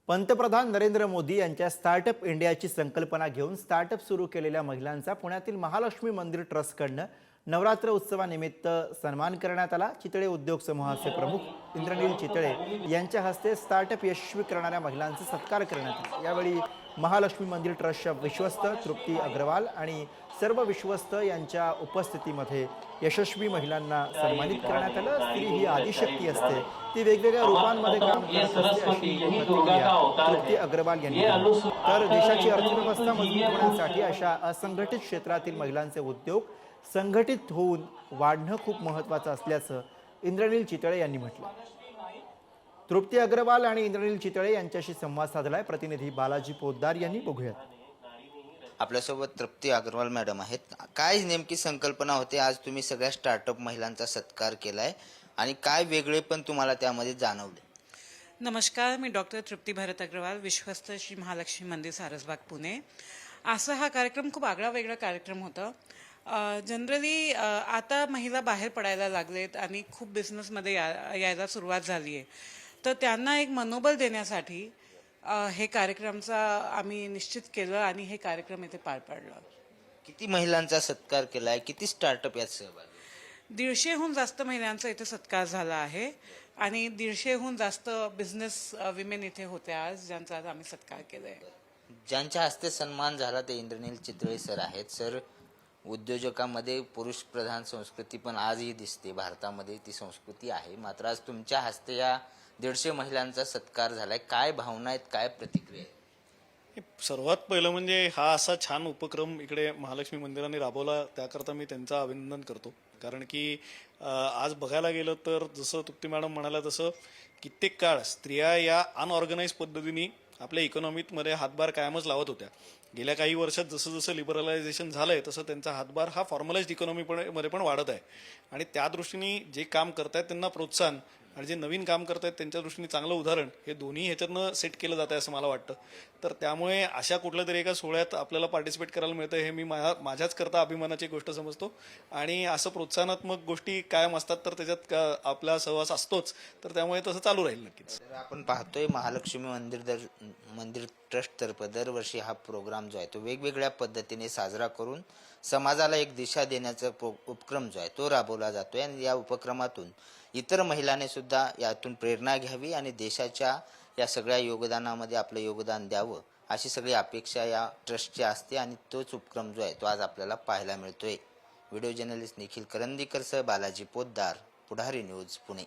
पंतप्रधान नरेंद्र मोदी यांच्या स्टार्टअप इंडियाची संकल्पना घेऊन स्टार्टअप सुरू केलेल्या महिलांचा पुण्यातील महालक्ष्मी मंदिर ट्रस्टकडून नवरात्र उत्सवानिमित्त सन्मान करण्यात आला। चितळे उद्योग समूहाचे प्रमुख इंद्रनील चितळे यांच्या हस्ते स्टार्टअप यशस्वी करणाऱ्या महिलांचा सत्कार करण्यात आला। यावेळी महालक्ष्मी मंदिर ट्रस्टच्या विश्वस्त तृप्ती अग्रवाल आणि सर्व विश्वस्त यांच्या उपस्थितीमध्ये यशस्वी महिलांना सन्मानित करण्यात आलं। स्त्री ही आदिशक्ती असते, ती वेगवेगळ्या रूपांमध्ये काम करत असते अशी प्रतिक्रिया तृप्ती अग्रवाल यांनी दिली। तर देशाची अर्थव्यवस्था मजबूत होण्यासाठी अशा असंघटित क्षेत्रातील महिलांचे उद्योग संघटित होऊन वाढणं खूप महत्त्वाचं असल्याचं इंद्रनील चितळे यांनी म्हटलं। तृप्ती अग्रवाल आणि इंद्रनील चितळे यांच्याशी संवाद साधलाय प्रतिनिधी बालाजी पोद्दार यांनी। बघूयात। आपल्यासोबत तृप्ती अग्रवाल मॅडम आहेत। काय नेमकी संकल्पना होते, आज तुम्ही सगळ्या स्टार्टअप महिलांचा सत्कार केलाय आणि काय वेगळे पण तुम्हाला त्यामध्ये जाणवले? नमस्कार, मी डॉक्टर तृप्ती भरत अग्रवाल, विश्वस्त श्री महालक्ष्मी मंदिर सारसबाग पुणे। असा हा कार्यक्रम खूप आगळा वेगळा कार्यक्रम होता। जनरली आता महिला बाहेर पडायला लागलेत आणि खूप बिझनेसमध्ये यायला सुरुवात झाली आहे, तर त्यांना एक मनोबल देण्यासाठी हे कार्यक्रमचा आम्ही निश्चित केलं आणि हे कार्यक्रम इथे पार पाडला। किती महिलांचा सत्कार केलाय, किती स्टार्टअप यात सहभागी? 150हून जास्त महिलांचा इथे सत्कार झाला आहे आणि 150हून जास्त बिझनेस विमेन इथे होत्या आज, ज्यांचा आज आम्ही सत्कार केलाय। ज्यांच्या हस्ते सन्मान झाला ते इंद्रनील चितळे सर आहेत। सर, उद्योजकांमध्ये पुरुष प्रधान संस्कृती पण आजही दिसते, भारतामध्ये ती संस्कृती आहे, मात्र आज तुमच्या हस्ते या 150 महिलांचा सत्कार झालाय। काय भावना आहेत, काय प्रतिक्रिया आहे? सर्वात पहिलं म्हणजे हा असा छान उपक्रम इकडे महालक्ष्मी मंदिराने राबवला, त्याकरता मी त्यांचं अभिनंदन करतो। कारण की आज बघायला गेलं तर जसं तृप्ती मॅडम म्हणाल्या तसं कित्येक काळ स्त्रिया या अनऑर्गनाइज पद्धतीने आपल्या इकॉनॉमीमध्ये हातभार कायमच लावत होत्या। गेल्या काही वर्षात जसं जसं लिबरलायझेशन झालंय तसं त्यांचा हातभार हा फॉर्मलाइज्ड इकॉनॉमीमध्ये पण वाढत आहे आणि त्या दृष्टीने जे काम करतायत त्यांना प्रोत्साहन आणि जे नवीन काम करतायत त्यांच्या दृष्टीने चांगलं उदाहरण हे दोन्ही ह्याच्यातनं सेट केलं जात आहे असं मला वाटतं। तर त्यामुळे अशा कुठल्या तरी एका सोहळ्यात आपल्याला पार्टिसिपेट करायला मिळतं हे मी माझ्याच करता अभिमानाची गोष्ट समजतो आणि असं प्रोत्साहनात्मक गोष्टी कायम असतात तर त्याच्यात आपला सहवास असतोच, तर त्यामुळे तसं चालू राहील नक्कीच। आपण पाहतोय महालक्ष्मी मंदिर ट्रस्टतर्फे दरवर्षी हा प्रोग्राम जो आहे तो वेगवेगळ्या पद्धतीने साजरा करून समाजाला एक दिशा देण्याचा उपक्रम जो आहे तो राबवला जातोय आणि या उपक्रमातून इतर महिलांनी सुद्धा यातून प्रेरणा घ्यावी आणि देशाच्या या सगळ्या योगदानामध्ये आपलं योगदान द्यावं अशी सगळी अपेक्षा या ट्रस्टची असते आणि तोच उपक्रम जो आहे तो आज आपल्याला पाहायला मिळतोय। व्हिडिओ जर्नलिस्ट निखिल करंदीकर सह बालाजी पोद्दार, पुढारी न्यूज, पुणे।